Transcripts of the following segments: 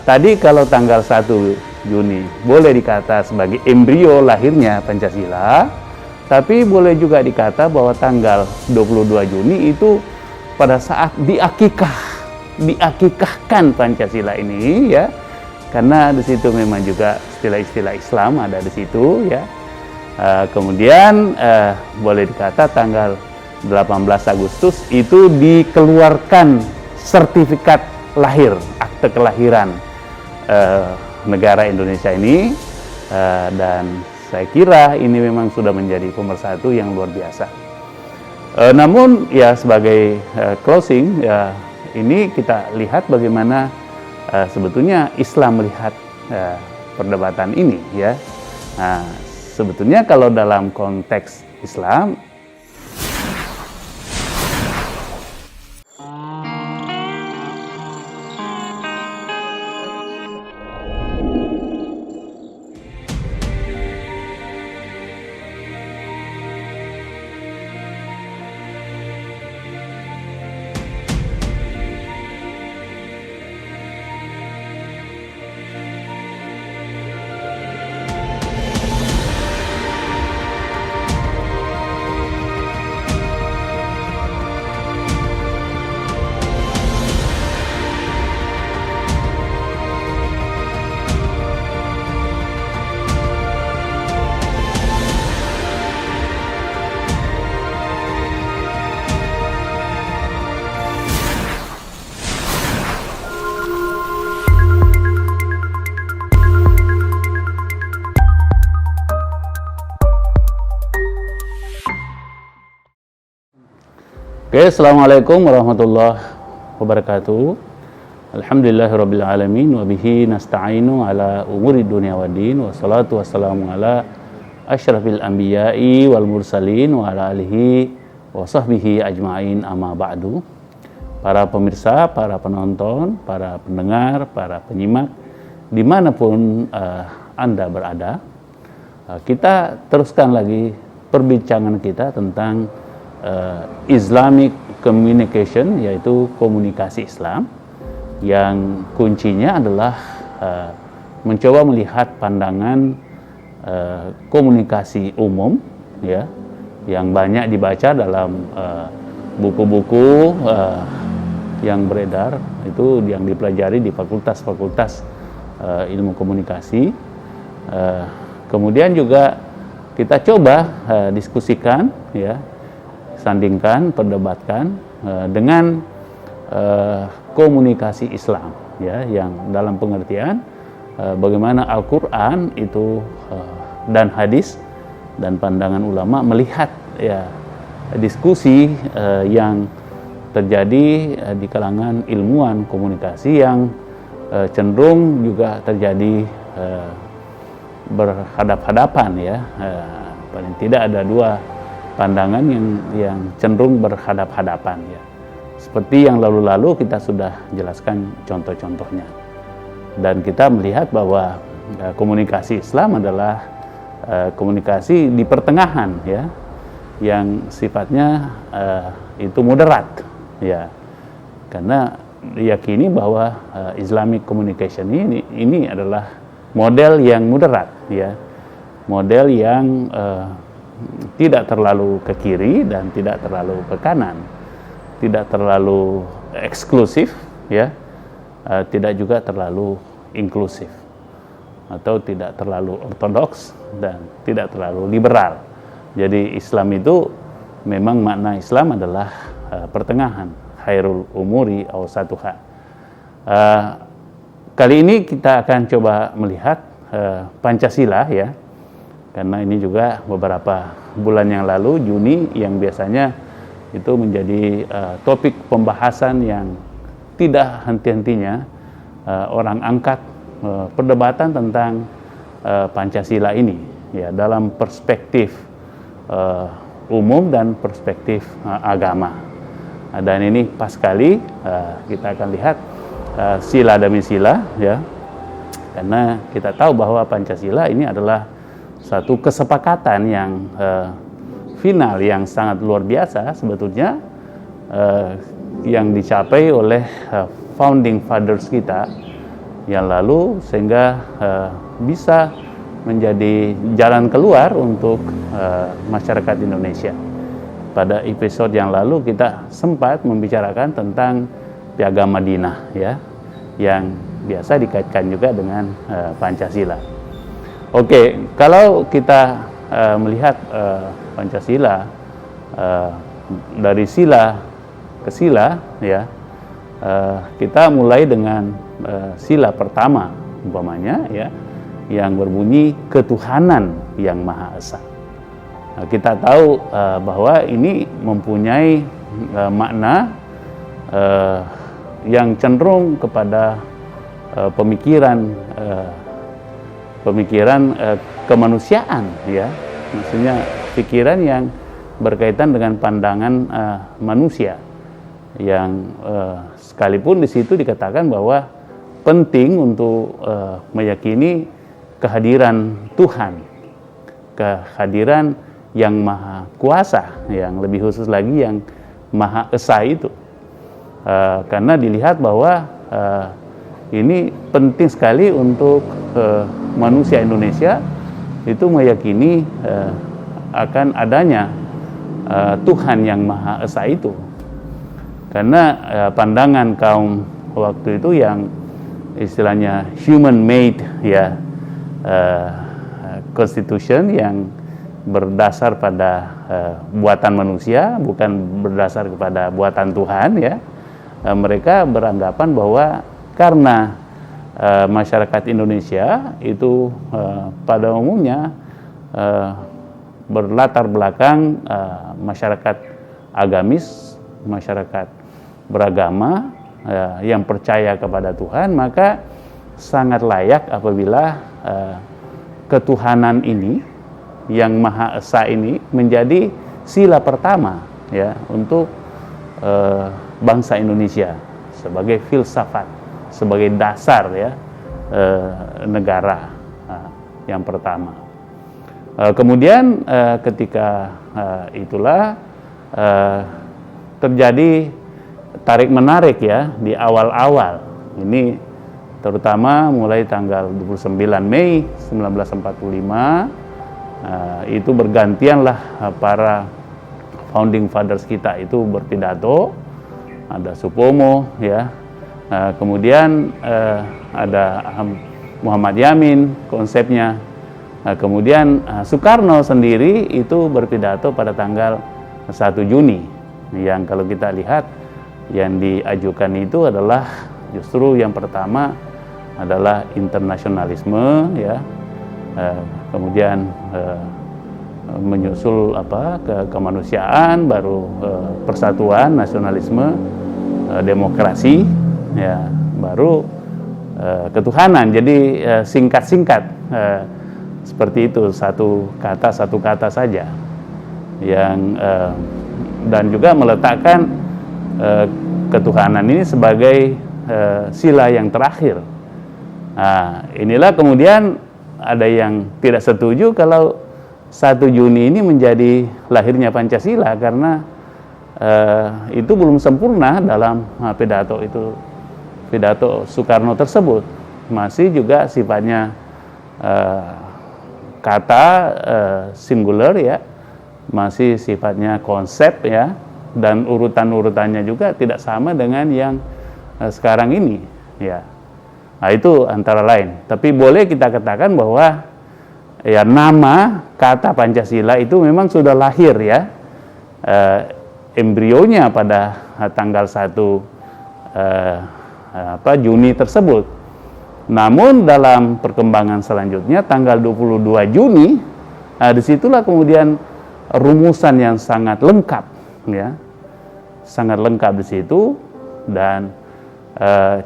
Tadi kalau tanggal 1 Juni boleh dikata sebagai embrio lahirnya Pancasila, tapi boleh juga dikata bahwa tanggal 22 Juni itu pada saat diakikahkan Pancasila ini, ya, karena di situ memang juga istilah-istilah Islam ada di situ, ya. Kemudian boleh dikata tanggal 18 Agustus itu dikeluarkan sertifikat lahir, akte kelahiran negara Indonesia ini, dan saya kira ini memang sudah menjadi pemersatu yang luar biasa. Namun ya sebagai closing, ya ini kita lihat bagaimana sebetulnya Islam melihat perdebatan ini, ya. Sebetulnya kalau dalam konteks Islam, Assalamualaikum warahmatullahi wabarakatuh. Alhamdulillahirabbil alamin wa bihi nasta'inu ala umuri dunya waddin, wassalatu wassalamu ala asyrafil anbiya'i wal mursalin wa ala alihi wa sahbihi ajma'in, amma ba'du. Para pemirsa, para penonton, para pendengar, para penyimak dimanapun Anda berada, kita teruskan lagi perbincangan kita tentang Islamic communication, yaitu komunikasi Islam, yang kuncinya adalah mencoba melihat pandangan komunikasi umum, ya, yang banyak dibaca dalam buku-buku yang beredar, itu yang dipelajari di fakultas-fakultas ilmu komunikasi. Kemudian juga kita coba diskusikan, ya, sandingkan, perdebatkan dengan komunikasi Islam, ya, yang dalam pengertian bagaimana Al-Quran itu dan hadis dan pandangan ulama melihat, ya, diskusi yang terjadi di kalangan ilmuwan komunikasi yang cenderung juga terjadi berhadap-hadapan, ya. Paling tidak ada dua pandangan yang cenderung berhadap-hadapan, ya. Seperti yang lalu-lalu kita sudah jelaskan contoh-contohnya. Dan kita melihat bahwa komunikasi Islam adalah komunikasi di pertengahan, ya, yang sifatnya itu moderat, ya. Karena diyakini bahwa Islamic communication ini adalah model yang moderat, ya. Model yang tidak terlalu ke kiri dan tidak terlalu ke kanan, tidak terlalu eksklusif, ya, tidak juga terlalu inklusif, atau tidak terlalu ortodoks dan tidak terlalu liberal. Jadi Islam itu memang makna Islam adalah pertengahan, khairul umuri awsatuha. Kali ini kita akan coba melihat Pancasila, ya. Karena ini juga beberapa bulan yang lalu, Juni, yang biasanya itu menjadi topik pembahasan yang tidak henti-hentinya orang angkat perdebatan tentang Pancasila ini, ya, dalam perspektif umum dan perspektif agama. Dan ini pas sekali kita akan lihat sila demi sila, ya, karena kita tahu bahwa Pancasila ini adalah satu kesepakatan yang final, yang sangat luar biasa sebetulnya, yang dicapai oleh founding fathers kita yang lalu, sehingga bisa menjadi jalan keluar untuk masyarakat Indonesia. Pada episode yang lalu kita sempat membicarakan tentang Piagam Madinah, ya, yang biasa dikaitkan juga dengan Pancasila. Oke, kalau kita melihat Pancasila dari sila ke sila, ya, kita mulai dengan sila pertama umpamanya, ya, yang berbunyi ketuhanan yang Maha Esa. Nah, kita tahu bahwa ini mempunyai makna yang cenderung kepada pemikiran kemanusiaan, ya, maksudnya pikiran yang berkaitan dengan pandangan manusia, yang sekalipun di situ dikatakan bahwa penting untuk meyakini kehadiran Tuhan, kehadiran yang Maha Kuasa, yang lebih khusus lagi yang Maha Esa itu, karena dilihat bahwa ini penting sekali untuk manusia Indonesia itu meyakini akan adanya Tuhan yang Maha Esa itu, karena pandangan kaum waktu itu yang istilahnya human made, ya, constitution yang berdasar pada buatan manusia, bukan berdasar kepada buatan Tuhan, ya. Mereka beranggapan bahwa karena masyarakat Indonesia itu pada umumnya berlatar belakang masyarakat agamis, masyarakat beragama, yang percaya kepada Tuhan, maka sangat layak apabila ketuhanan ini yang Maha Esa ini menjadi sila pertama, ya, untuk bangsa Indonesia sebagai filsafat, sebagai dasar, ya, negara yang pertama. Kemudian ketika itulah terjadi tarik menarik, ya, di awal-awal ini, terutama mulai tanggal 29 Mei 1945. Itu bergantianlah para founding fathers kita itu berpidato. Ada Supomo, ya, kemudian ada Muhammad Yamin konsepnya, kemudian Soekarno sendiri itu berpidato pada tanggal 1 Juni, yang kalau kita lihat yang diajukan itu adalah justru yang pertama adalah internasionalisme, ya, kemudian menyusul kemanusiaan, baru persatuan, nasionalisme, demokrasi, ya, baru ketuhanan. Jadi singkat-singkat seperti itu, satu kata saja, yang dan juga meletakkan ketuhanan ini sebagai sila yang terakhir. Nah, inilah kemudian ada yang tidak setuju kalau 1 Juni ini menjadi lahirnya Pancasila, karena itu belum sempurna dalam pidato Soekarno tersebut, masih juga sifatnya kata singular, ya, masih sifatnya konsep, ya, dan urutan-urutannya juga tidak sama dengan yang sekarang ini, ya. Nah, itu antara lain. Tapi boleh kita katakan bahwa, ya, nama kata Pancasila itu memang sudah lahir, ya, embrionya pada tanggal 1 Juni tersebut. Namun dalam perkembangan selanjutnya tanggal 22 Juni, disitulah kemudian rumusan yang sangat lengkap, ya, sangat lengkap di situ, dan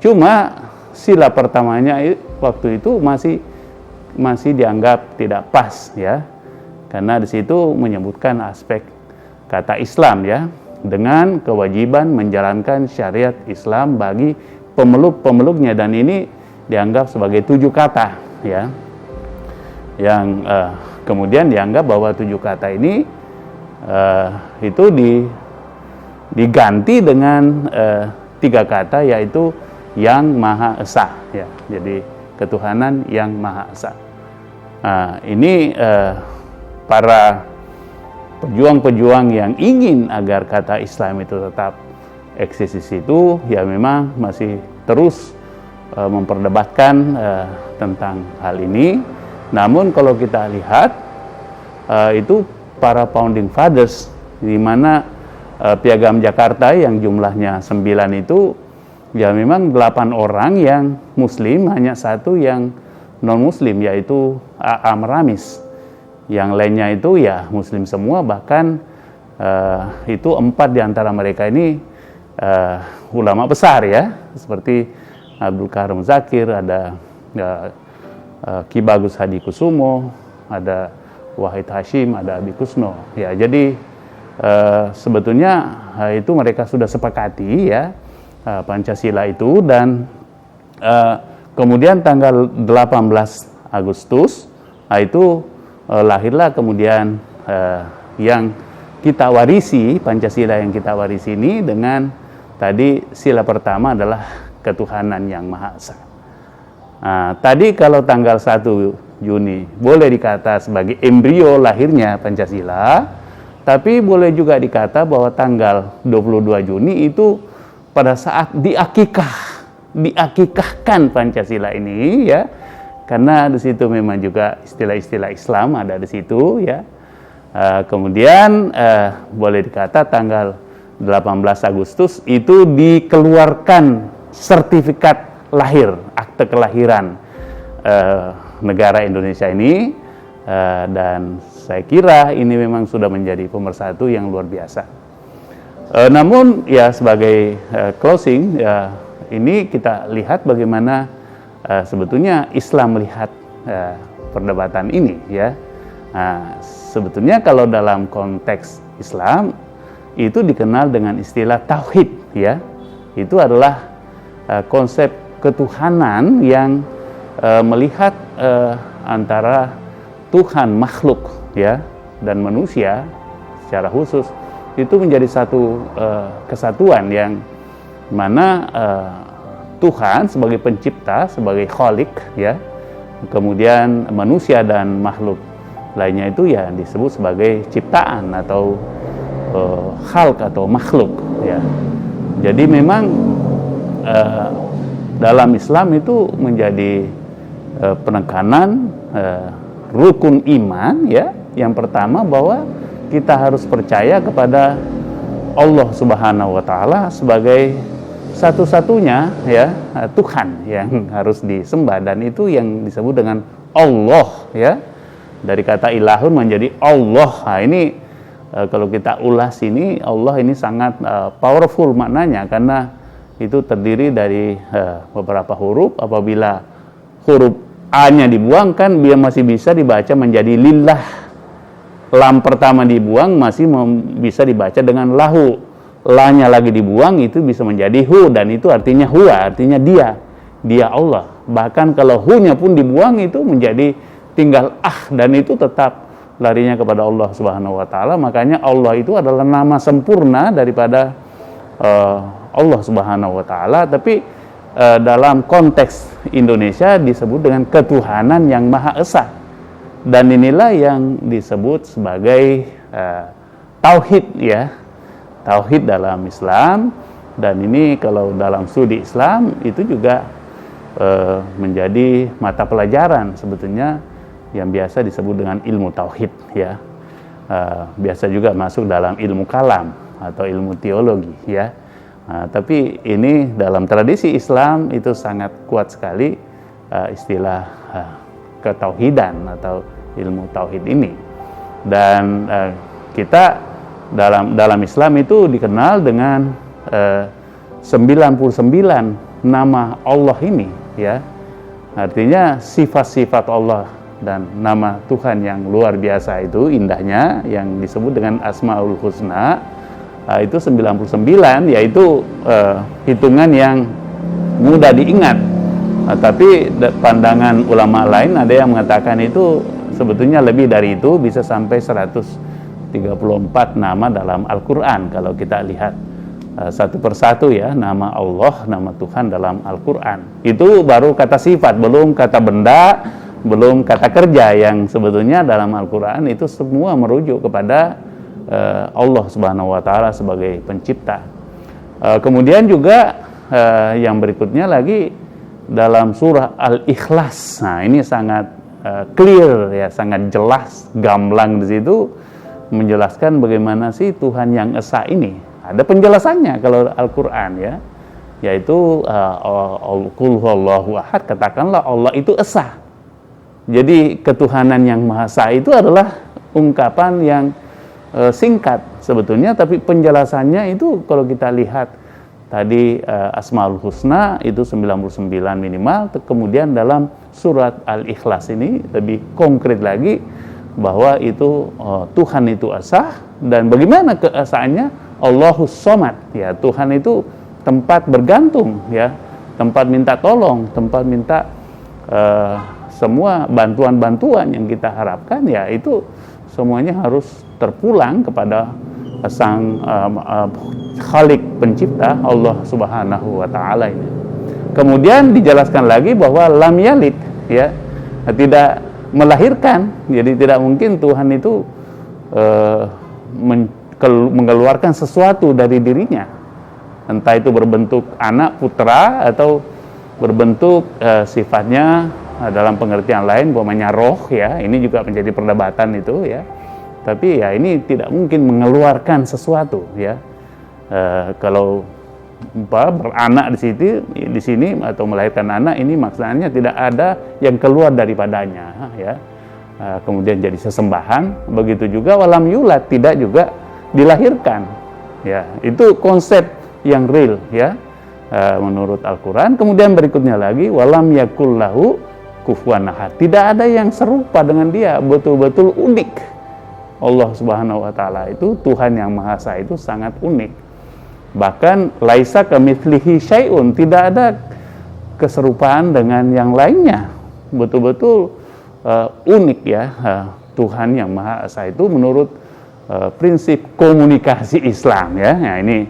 cuma sila pertamanya waktu itu masih dianggap tidak pas, ya, karena di situ menyebutkan aspek kata Islam, ya, dengan kewajiban menjalankan syariat Islam bagi pemeluk-pemeluknya, dan ini dianggap sebagai 7 kata, ya, yang kemudian dianggap bahwa 7 kata ini itu diganti dengan 3 kata, yaitu yang Maha Esa, ya. Jadi ketuhanan yang Maha Esa. Nah, ini para pejuang-pejuang yang ingin agar kata Islam itu tetap eksis di situ, ya memang masih terus memperdebatkan tentang hal ini. Namun kalau kita lihat itu para founding fathers, di mana Piagam Jakarta yang jumlahnya 9 itu, ya memang 8 orang yang Muslim, hanya 1 yang non-Muslim, yaitu Amramis. Yang lainnya itu ya Muslim semua, bahkan itu 4 di antara mereka ini ulama besar, ya, seperti Abdul Karim Zakir, ada Ki Bagus Hadikusumo, ada Wahid Hashim, ada Abi Kusno. Ya, jadi sebetulnya itu mereka sudah sepakati, ya, Pancasila itu, dan kemudian tanggal 18 Agustus itu lahirlah kemudian yang kita warisi, Pancasila yang kita warisi ini, dengan tadi sila pertama adalah ketuhanan yang Maha Esa. Nah, tadi kalau tanggal 1 Juni boleh dikata sebagai embrio lahirnya Pancasila, tapi boleh juga dikata bahwa tanggal 22 Juni itu pada saat diakikahkan Pancasila ini, ya, karena di situ memang juga istilah-istilah Islam ada di situ, ya. Kemudian boleh dikata tanggal 18 Agustus itu dikeluarkan sertifikat lahir, akte kelahiran negara Indonesia ini, dan saya kira ini memang sudah menjadi pemersatu yang luar biasa. Namun ya sebagai closing, ya, ini kita lihat bagaimana sebetulnya Islam melihat perdebatan ini, ya. Nah, sebetulnya kalau dalam konteks Islam itu dikenal dengan istilah tauhid, ya. Itu adalah konsep ketuhanan yang melihat antara Tuhan makhluk, ya, dan manusia secara khusus itu menjadi satu kesatuan yang mana Tuhan sebagai pencipta, sebagai khalik, ya, kemudian manusia dan makhluk lainnya itu ya disebut sebagai ciptaan atau khalq atau makhluk, ya. Jadi memang dalam Islam itu menjadi penekanan rukun iman, ya. Yang pertama bahwa kita harus percaya kepada Allah Subhanahu wa taala sebagai satu-satunya, ya, Tuhan yang harus disembah, dan itu yang disebut dengan Allah, ya. Dari kata ilahun menjadi Allah. Nah, ini kalau kita ulas ini, Allah ini sangat powerful maknanya, karena itu terdiri dari beberapa huruf. Apabila huruf A-nya dibuang, kan dia masih bisa dibaca menjadi lillah. Lam pertama dibuang masih bisa dibaca dengan lahu. La-nya lagi dibuang itu bisa menjadi hu, dan itu artinya huwa, artinya dia Allah. Bahkan kalau hu-nya pun dibuang itu menjadi tinggal dan itu tetap larinya kepada Allah Subhanahu wa taala. Makanya Allah itu adalah nama sempurna daripada Allah Subhanahu wa taala, tapi dalam konteks Indonesia disebut dengan ketuhanan yang Maha Esa, dan inilah yang disebut sebagai tauhid, ya, tauhid dalam Islam. Dan ini kalau dalam studi Islam itu juga menjadi mata pelajaran sebetulnya yang biasa disebut dengan ilmu tauhid, ya. Biasa juga masuk dalam ilmu kalam atau ilmu teologi, ya. Tapi ini dalam tradisi Islam itu sangat kuat sekali istilah ketauhidan atau ilmu tauhid ini. Dan kita dalam Islam itu dikenal dengan 99 nama Allah ini, ya. Artinya sifat-sifat Allah dan nama Tuhan yang luar biasa itu indahnya, yang disebut dengan Asmaul Husna. Itu 99, yaitu hitungan yang mudah diingat. Tapi pandangan ulama lain ada yang mengatakan itu sebetulnya lebih dari itu, bisa sampai 134 nama dalam Al-Quran kalau kita lihat satu persatu ya nama Allah, nama Tuhan dalam Al-Quran. Itu baru kata sifat, belum kata benda, belum kata kerja, yang sebetulnya dalam Al-Quran itu semua merujuk kepada Allah Subhanahu wa Ta'ala sebagai pencipta. Kemudian juga yang berikutnya lagi dalam surah Al-Ikhlas. Nah, ini sangat clear ya, sangat jelas, gamblang di situ menjelaskan bagaimana sih Tuhan yang esa ini. Ada penjelasannya kalau Al-Quran ya, yaitu Qul huwallahu ahad, katakanlah Allah itu esa. Jadi ketuhanan yang Maha Esa itu adalah ungkapan yang singkat sebetulnya, tapi penjelasannya itu kalau kita lihat tadi Asmaul Husna itu 99 minimal, kemudian dalam surat Al-Ikhlas ini lebih konkret lagi bahwa itu Tuhan itu esa, dan bagaimana keesaannya. Allahus Somad ya, Tuhan itu tempat bergantung ya, tempat minta tolong, tempat minta semua bantuan-bantuan yang kita harapkan ya, itu semuanya harus terpulang kepada sang Khalik pencipta Allah Subhanahu wa Ta'ala ini. Kemudian dijelaskan lagi bahwa lam yalid ya, tidak melahirkan. Jadi tidak mungkin Tuhan itu mengeluarkan sesuatu dari dirinya, entah itu berbentuk anak, putra, atau berbentuk sifatnya dalam pengertian lain umpamanya roh ya, ini juga menjadi perdebatan itu ya. Tapi ya ini tidak mungkin mengeluarkan sesuatu ya. Kalau beranak di sini atau melahirkan anak, ini maksudnya tidak ada yang keluar daripadanya ya. Kemudian jadi sesembahan. Begitu juga walam yulad, tidak juga dilahirkan ya, itu konsep yang real ya menurut Al-Quran. Kemudian berikutnya lagi walam yakul lahu kufuwan ahad, tidak ada yang serupa dengan dia, betul-betul unik. Allah Subhanahu wa Ta'ala itu Tuhan yang Maha Esa itu sangat unik, bahkan laisa kamitslihi syai'un, tidak ada keserupaan dengan yang lainnya, betul-betul unik ya. Tuhan yang Maha Esa itu menurut prinsip komunikasi Islam ya. Nah, ini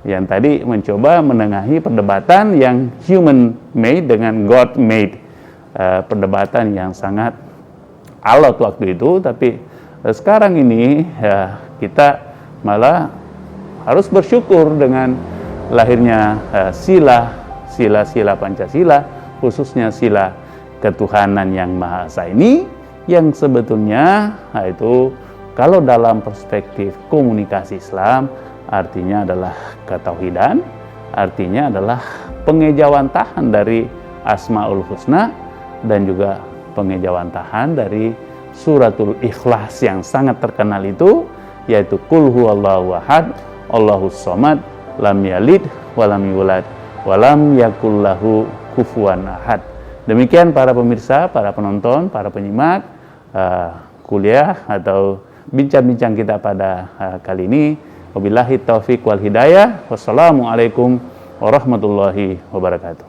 yang tadi mencoba menengahi perdebatan yang human made dengan God made, perdebatan yang sangat alot waktu itu. Tapi sekarang ini ya, kita malah harus bersyukur dengan lahirnya sila Pancasila, khususnya sila ketuhanan yang Maha Esa ini, yang sebetulnya itu kalau dalam perspektif komunikasi Islam artinya adalah ketauhidan, artinya adalah pengejawantahan dari Asmaul Husna, dan juga pengejawantahan dari suratul Ikhlas yang sangat terkenal itu, yaitu Qul huwallahu ahad, Allahus Somad, lam yalid walam yulad walam yakul lahu kufuwan ahad. Demikian para pemirsa, para penonton, para penyimak kuliah atau bincang-bincang kita pada kali ini. Wabillahi taufik wal hidayah. Wassalamualaikum warahmatullahi wabarakatuh.